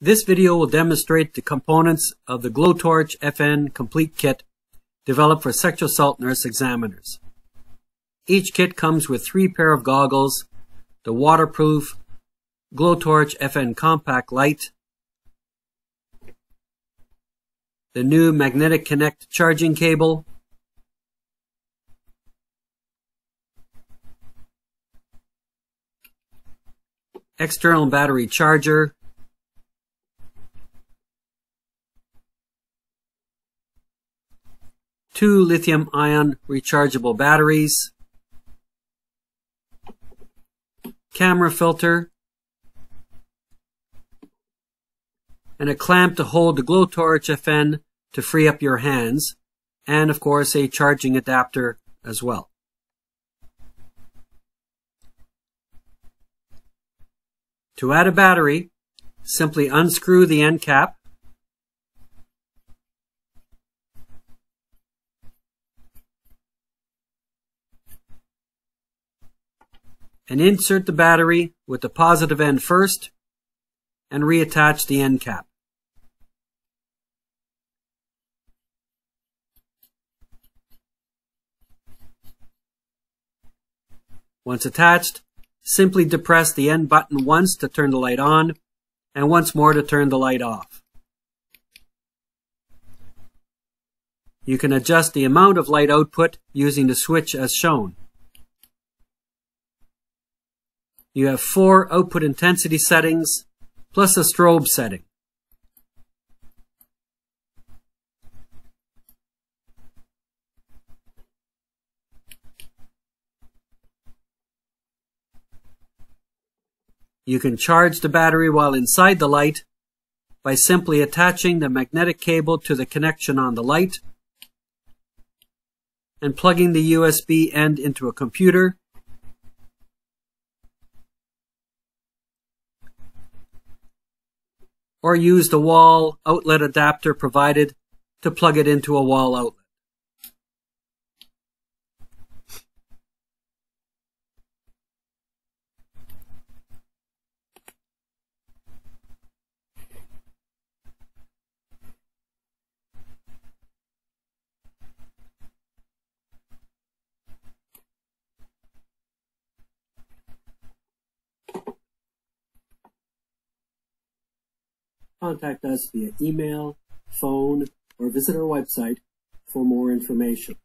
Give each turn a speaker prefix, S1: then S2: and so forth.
S1: This video will demonstrate the components of the GlowTorch FN Complete Kit developed for sexual assault nurse examiners. Each kit comes with 3 pairs of goggles, the waterproof GlowTorch FN Compact Light, the new Magnetic Connect charging cable, external battery charger, two lithium-ion rechargeable batteries, camera filter, and a clamp to hold the GlowTorch FN to free up your hands, and of course a charging adapter as well. To add a battery, simply unscrew the end cap, and insert the battery with the positive end first and reattach the end cap. Once attached, simply depress the end button once to turn the light on and once more to turn the light off. You can adjust the amount of light output using the switch as shown. You have 4 output intensity settings plus a strobe setting. You can charge the battery while inside the light by simply attaching the magnetic cable to the connection on the light and plugging the USB end into a computer, or use the wall outlet adapter provided to plug it into a wall outlet. Contact us via email, phone, or visit our website for more information.